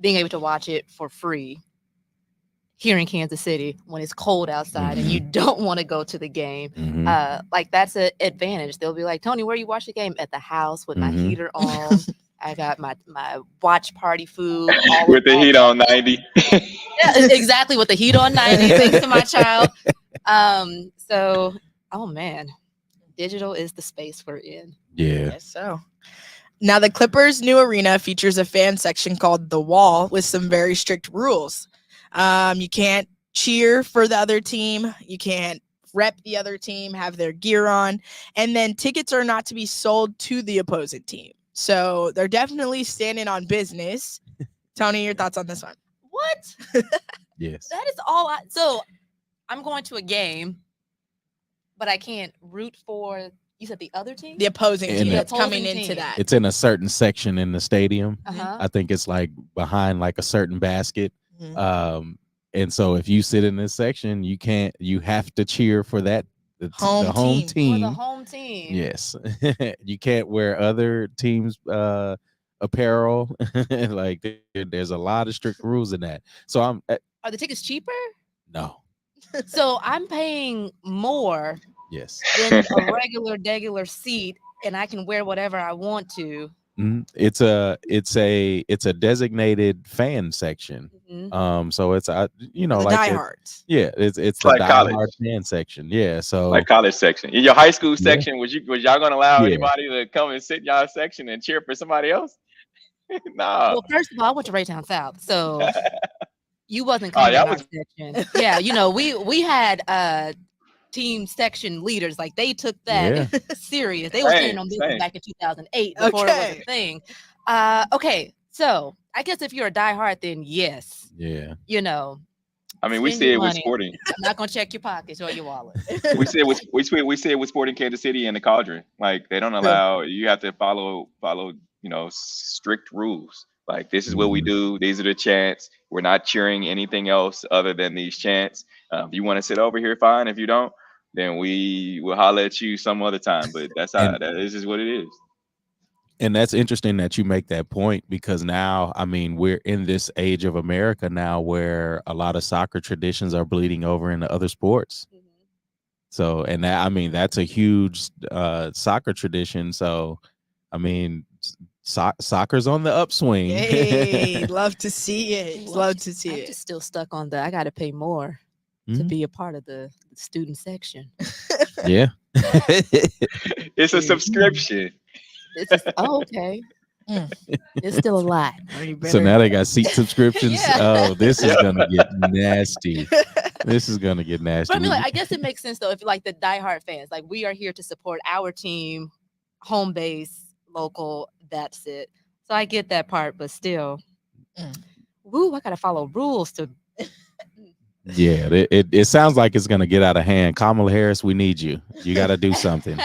being able to watch it for free here in Kansas City when it's cold outside and you don't want to go to the game, that's an advantage. They'll be like, Tony, where you watch the game? At the house with my heater on. I got my watch party food. With the heat on 90. Yeah, exactly, with the heat on 90, thanks to my child. So, oh man, digital is the space we're in. Yeah. Yes, so. Now, the Clippers' new arena features a fan section called The Wall with some very strict rules. You can't cheer for the other team. You can't rep the other team, have their gear on. And then tickets are not to be sold to the opposing team. So they're definitely standing on business. Tony, your thoughts on this one? What? Yes. That is all. So I'm going to a game, but I can't root for, you said the other team? The opposing team that's coming team. into that. It's in a certain section in the stadium. Uh-huh. I think it's behind a certain basket. And so if you sit in this section, you have to cheer for that the home team. For the home team. Yes. You can't wear other teams apparel. There's a lot of strict rules in that. So Are the tickets cheaper? No. So I'm paying more Yes. than a regular seat, and I can wear whatever I want to. It's a designated fan section. So it's diehards. Yeah, it's the like diehard fan section. Yeah, so like college section. In your high school section, was y'all gonna allow anybody to come and sit in y'all section and cheer for somebody else? Nah. Well, first of all, I went to Raytown South, so you wasn't coming in our section. Yeah, we had team section leaders, they took that serious. They were standing on business back in 2008 before it was a thing. Okay, so I guess if you're a diehard, then yes. Yeah. I mean, we see it with Sporting. I'm not gonna check your pockets or your wallet. we see it with Sporting Kansas City and the Cauldron. They don't allow, you have to follow strict rules. This is what we do. These are the chants. We're not cheering anything else other than these chants. If you want to sit over here, fine. If you don't, then we will holler at you some other time. But that's how this is what it is. And that's interesting that you make that point, because now, we're in this age of America now where a lot of soccer traditions are bleeding over into other sports. So, and that's a huge soccer tradition. So, soccer's on the upswing. Hey, love to see it. Love to see I'm it. just still stuck on I got to pay more to be a part of the student section. Yeah. It's a subscription. Okay. It's still a lot. So now they got seat subscriptions. Oh, this is gonna get nasty. This is gonna get nasty. But I guess it makes sense though, if the diehard fans, we are here to support our team, home base, local. That's it. So I get that part, but still, I gotta follow rules to. Yeah, it sounds like it's gonna get out of hand. Kamala Harris, we need you. You got to do something,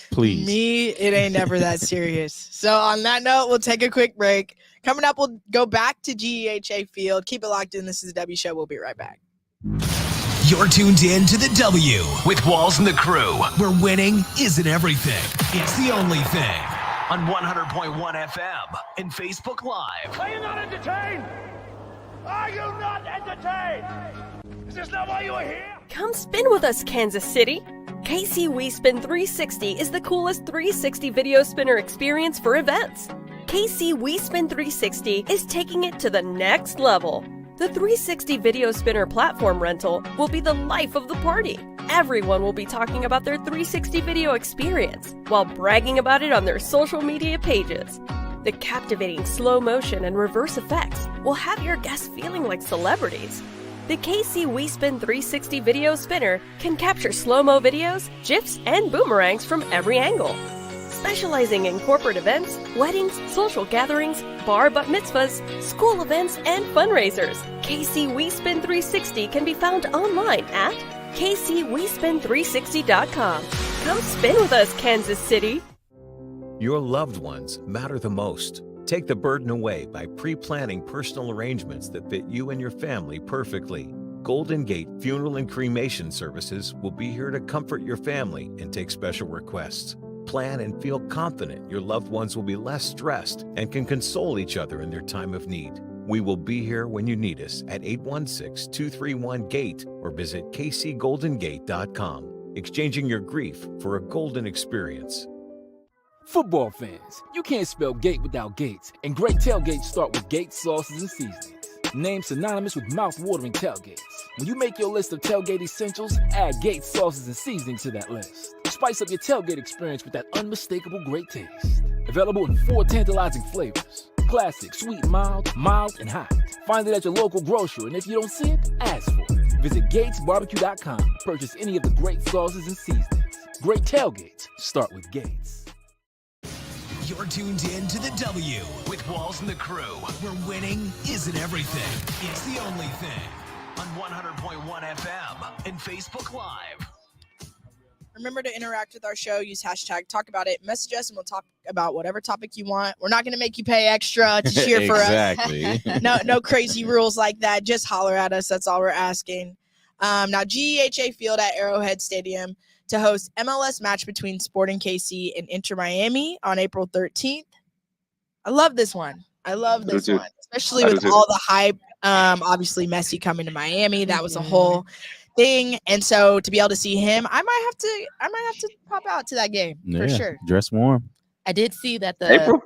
please. Me, it ain't never that serious. So on that note, we'll take a quick break. Coming up, we'll go back to GEHA Field. Keep it locked in. This is the W Show. We'll be right back. You're tuned in to the W with Walls and the Crew, where winning isn't everything. It's the only thing. On 100.1 FM and Facebook Live. Are you not entertained? Are you not entertained? Is this not why you are here? Come spin with us, Kansas City. KC We Spin 360 is the coolest 360 video spinner experience for events. KC We Spin 360 is taking it to the next level. The 360 Video Spinner platform rental will be the life of the party. Everyone will be talking about their 360 video experience while bragging about it on their social media pages. The captivating slow motion and reverse effects will have your guests feeling like celebrities. The KC WeSpin 360 Video Spinner can capture slow-mo videos, GIFs, and boomerangs from every angle. Specializing in corporate events, weddings, social gatherings, bar bat mitzvahs, school events, and fundraisers, KC WeSpin 360 can be found online at kcwespin360.com. Come spin with us, Kansas City. Your loved ones matter the most. Take the burden away by pre-planning personal arrangements that fit you and your family perfectly. Golden Gate Funeral and Cremation Services will be here to comfort your family and take special requests. Plan and feel confident your loved ones will be less stressed and can console each other in their time of need. We will be here when you need us at 816-231-GATE or visit kcgoldengate.com, exchanging your grief for a golden experience. Football fans, you can't spell gate without Gates, and great tailgates start with Gates sauces and seasonings. Named synonymous with mouth-watering tailgates. When you make your list of tailgate essentials, add Gates sauces and seasonings to that list. Spice up your tailgate experience with that unmistakable great taste. Available in 4 tantalizing flavors. Classic, sweet, mild, and hot. Find it at your local grocer, and if you don't see it, ask for it. Visit GatesBarbecue.com to purchase any of the great sauces and seasonings. Great tailgates start with Gates. You're tuned in to the W with Walls and the Crew, where winning isn't everything. It's the only thing. On 100.1 FM and Facebook Live. Remember to interact with our show. Use hashtag talk about it. Message us and we'll talk about whatever topic you want. We're not going to make you pay extra to cheer for us. Exactly. No crazy rules like that. Just holler at us. That's all we're asking. Now, GEHA Field at Arrowhead Stadium to host MLS match between Sporting KC and Inter Miami on April 13th. I love this one. Especially with all the hype. Obviously, Messi coming to Miami. That was a whole thing. And so to be able to see him, I might have to pop out to that game for sure. Dress warm. I did see that April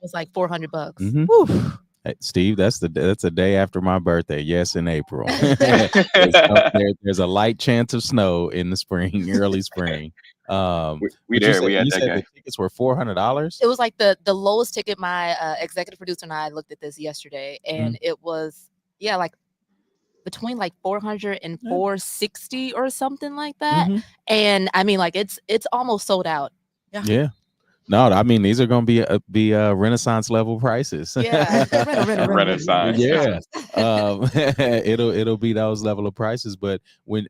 was like $400. Mm-hmm. Hey, Steve, that's a day after my birthday. Yes, in April. There's a light chance of snow in the spring, early spring. We had that guy. The tickets were $400. It was like the lowest ticket. My executive producer and I looked at this yesterday, and it was like between like 400 and 460 or something like that. Mm-hmm. And I mean, like it's almost sold out. Yeah. No, I mean these are going to be Renaissance level prices. Yeah, Renaissance. Yeah, it'll be those level of prices. But when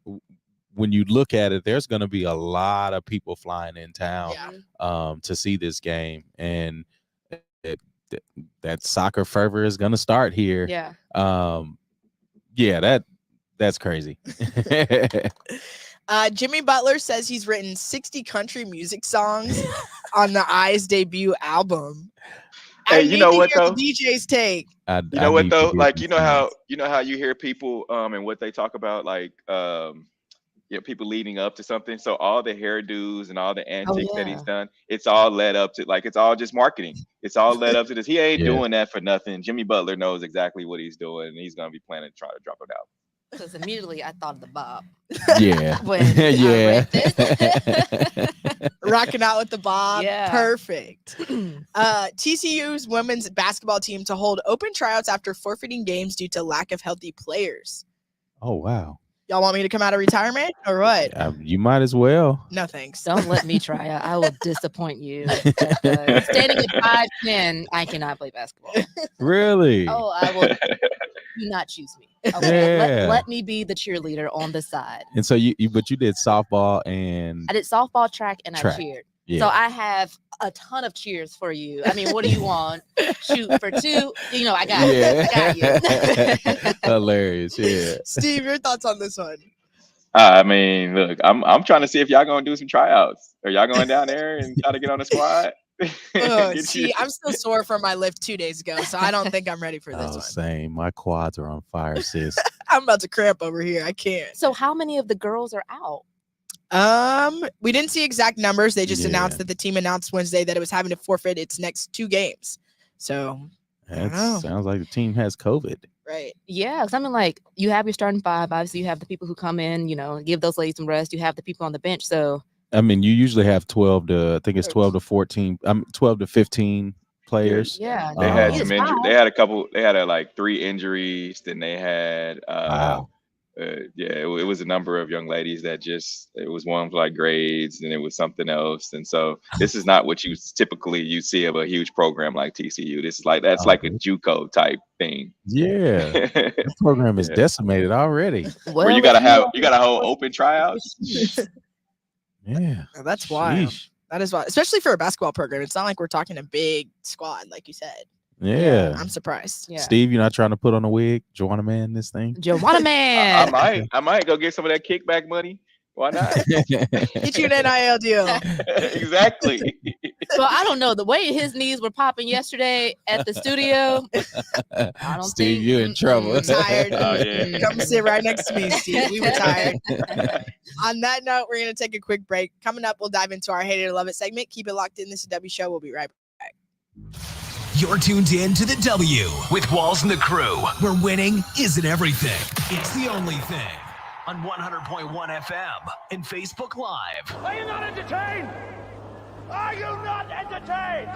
you look at it, there's going to be a lot of people flying in town to see this game, and that soccer fervor is going to start here. Yeah. That's crazy. Jimmy Butler says he's written 60 country music songs on the Eyes debut album. Hey, you know what though? The DJ's take. You know what though? Like you know how you hear people and what they talk about, like people leading up to something. So all the hairdos and all the antics that he's done, it's all led up to, like, it's all just marketing. It's all led up to this. He ain't doing that for nothing. Jimmy Butler knows exactly what he's doing, and he's gonna be planning to try to drop it out. Because immediately I thought of the Bob. Yeah. Rocking out with the Bob. Yeah. Perfect. TCU's women's basketball team to hold open tryouts after forfeiting games due to lack of healthy players. Oh, wow. Y'all want me to come out of retirement or what? You might as well. No, thanks. Don't let me try out. I will disappoint you. Standing at 5'10", I cannot play basketball. Really? Oh, I will. Do not choose me. Okay? Let me be the cheerleader on the side. And so you did softball and I did softball, track, and I cheered. Yeah. So I have a ton of cheers for you. I mean, what do you want? Shoot for two. I got you. I got you. Hilarious. Yeah. Steve, your thoughts on this one? I mean, look, I'm trying to see if y'all gonna do some tryouts. Are y'all going down there and try to get on the squad? I'm still sore from my lift 2 days ago, so I don't think I'm ready for this one. Same. My quads are on fire, sis. I'm about to cramp over here. I can't. So how many of the girls are out? We didn't see exact numbers. They just announced that the team announced Wednesday that it was having to forfeit its next 2 games. So that sounds like the team has COVID. Right. Yeah, something like you have your starting five. Obviously, you have the people who come in, give those ladies some rest. You have the people on the bench. So I mean, you usually have 12 to, I think it's 12 to 14, 12 to 15 players. yeah, They had need some is injury. five. They had a couple. They had like 3 injuries. Then they had Wow. it was a number of young ladies that it was one for like grades and it was something else. And so this is not what you see of a huge program like TCU. This is that's like a JUCO type thing. Yeah. This program is Yeah. decimated already. Where you gotta hold open tryouts. Yeah. That's wild. Sheesh. That is wild, especially for a basketball program. It's not like we're talking a big squad, like you said. Yeah. I'm surprised. Yeah. Steve, you're not trying to put on a wig, Joanna Man, this thing? Joanna Man. I might go get some of that kickback money. Why not? Get you an NIL deal. Exactly. So I don't know. The way his knees were popping yesterday at the studio, I don't Steve, think you're in trouble. Tired. Oh, yeah. Come sit right next to me, Steve. We were tired. On that note, we're going to take a quick break. Coming up, we'll dive into our Hate It or Love It segment. Keep it locked in. This is W Show. We'll be right back. You're tuned in to the W with Walls and the Crew, where winning isn't everything. It's the only thing. On 100.1 FM and Facebook Live. Are you not entertained? Are you not entertained?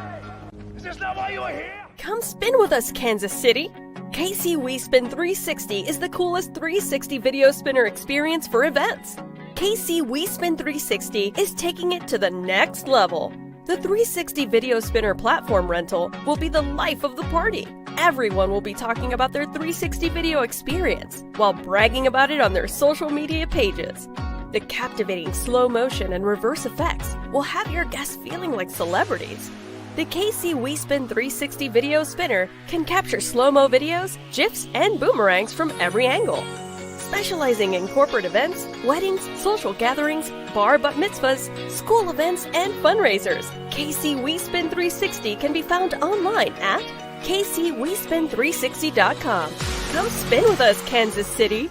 Is this not why you are here? Come spin with us, Kansas City. KC We Spin 360 is the coolest 360 video spinner experience for events. KC We Spin 360 is taking it to the next level. The 360 video spinner platform rental will be the life of the party. Everyone will be talking about their 360 video experience while bragging about it on their social media pages. The captivating slow motion and reverse effects will have your guests feeling like celebrities. The KC We Spin 360 video spinner can capture slow-mo videos, GIFs, and boomerangs from every angle. Specializing in corporate events, weddings, social gatherings, bar bat mitzvahs, school events, and fundraisers, KC We Spin 360 can be found online at KCWeSpin360.com. Come spin with us, Kansas City.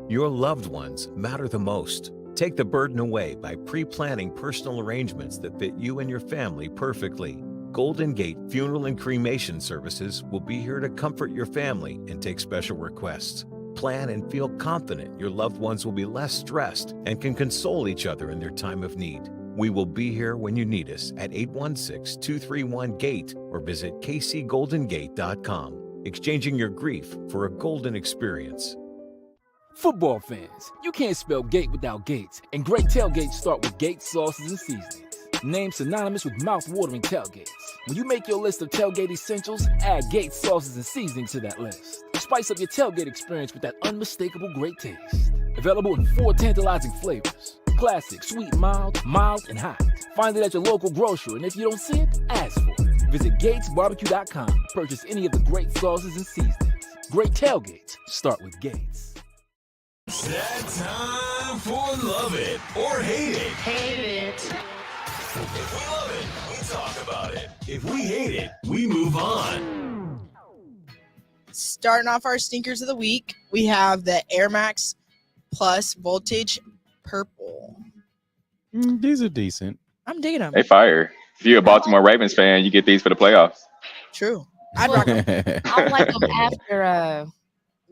Your loved ones matter the most. Take the burden away by pre-planning personal arrangements that fit you and your family perfectly. Golden Gate Funeral and Cremation Services will be here to comfort your family and take special requests. Plan and feel confident your loved ones will be less stressed and can console each other in their time of need. We will be here when you need us at 816-231-GATE or visit kcgoldengate.com, exchanging your grief for a golden experience. Football fans, you can't spell gate without Gates, and great tailgates start with Gates sauces and seasonings. Named synonymous with mouth-watering tailgates. When you make your list of tailgate essentials, add Gates sauces and seasonings to that list. Spice up your tailgate experience with that unmistakable great taste. Available in 4 tantalizing flavors. Classic, sweet, mild, and hot. Find it at your local grocery, and if you don't see it, ask for it. Visit GatesBarbecue.com to purchase any of the great sauces and seasonings. Great tailgates start with Gates. It's that time for Love It or Hate It. hate it. If we love it, we talk about it. If we hate it, we move on. Starting off our stinkers of the week, we have the Air Max Plus Voltage Purple. These are decent. I'm digging them. They fire. If you're a Baltimore Ravens fan, you get these for the playoffs. True. I'd rock them. I like them after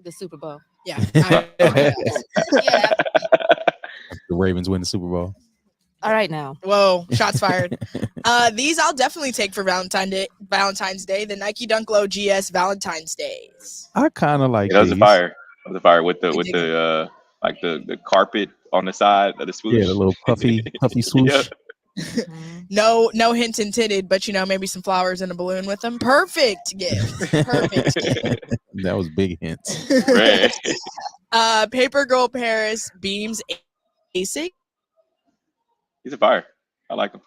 the Super Bowl. Yeah. Yeah. The Ravens win the Super Bowl. All right now. Whoa, shots fired. These I'll definitely take for Valentine's Day. The Nike Dunk Low GS Valentine's Days. I kind of like Those these. are fire. Those are fire with the like the carpet on the side of the swoosh. Yeah, the little puffy swoosh. Yeah. No hints intended, but maybe some flowers and a balloon with them. Perfect gift. Perfect gift. That was big hints. Right. Paper Girl Paris Beams Basic. These are fire. I like them.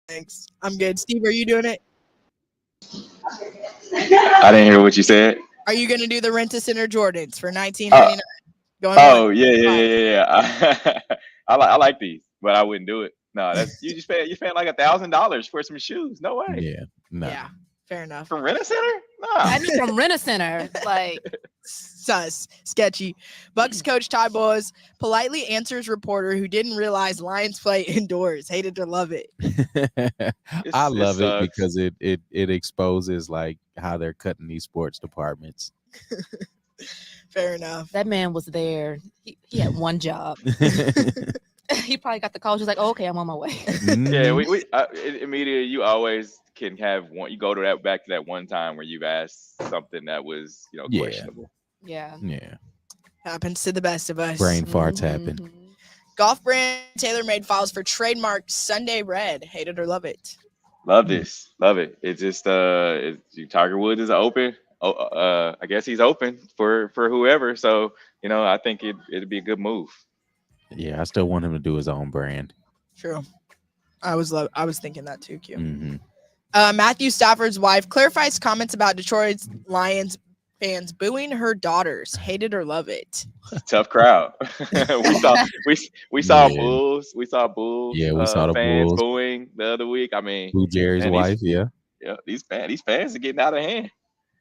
Thanks. I'm good. Steve, are you doing it? I didn't hear what you said. Are you going to do the Rent-A-Center Jordans for $19.99? Oh yeah. I like these, but I wouldn't do it. No, that's you paying like $1,000 for some shoes. No way. Yeah. No. Yeah, fair enough. From Rent-A-Center? I need from Rent-A-Center. Like, sus, sketchy. Bucks coach Todd Bowles politely answers reporter who didn't realize Lions play indoors. Hated to love it. I love it sucks. because it exposes like how they're cutting these sports departments. Fair enough. that man was there. He had one job. He probably got the call. She's like, oh, okay, I'm on my way. Yeah, in media, you always can have one. You go to back to that one time where you've asked something that was, questionable. Yeah. Yeah. Happens to the best of us. Brain farts happen. Golf brand TaylorMade files for trademark Sunday Red. Hate it or love it. Love this. Love it. It's just Tiger Woods is open. I guess he's open for whoever. So, I think it'd be a good move. Yeah, I still want him to do his own brand. True. I was thinking that too, Q. Mm-hmm. Matthew Stafford's wife clarifies comments about Detroit's Lions fans booing her daughters. Hate it or love it. Tough crowd. we saw Bulls. We saw Bulls. Yeah, we saw the fans Bulls booing the other week. I mean, Boo Jerry's wife. Yeah. Yeah, these fans are getting out of hand.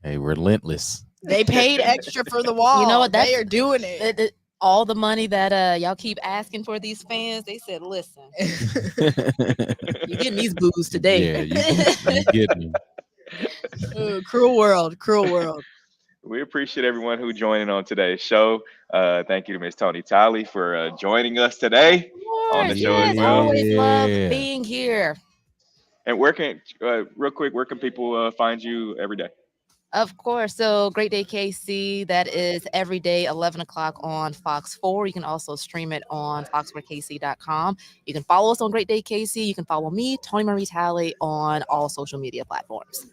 Hey, relentless. They paid extra for the wall. You know what? They are doing it. All the money that y'all keep asking for these fans, they said, listen, you're getting these boos today. Yeah, you get me. Ooh, cruel world. We appreciate everyone who joined in on today's show. Thank you to Miss Tony Talley for joining us today on the show as well. Always love being here. And real quick, where can people find you every day? Of course. So Great Day KC, that is every day, 11 o'clock on Fox 4. You can also stream it on fox4kc.com. You can follow us on Great Day KC. You can follow me, Tony Marie Talley, on all social media platforms.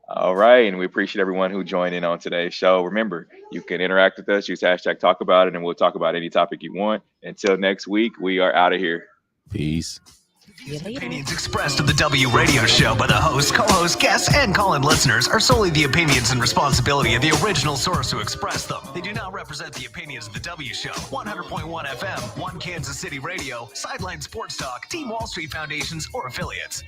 All right. And we appreciate everyone who joined in on today's show. Remember, you can interact with us. Use hashtag talk about it, and we'll talk about any topic you want. Until next week, we are out of here. Peace. Opinions expressed on the W Radio Show by the host, co-host, guests, and call-in listeners are solely the opinions and responsibility of the original source who expressed them. They do not represent the opinions of the W Show, 100.1 FM, One Kansas City Radio, Sideline Sports Talk, Team Wall Street Foundations, or affiliates.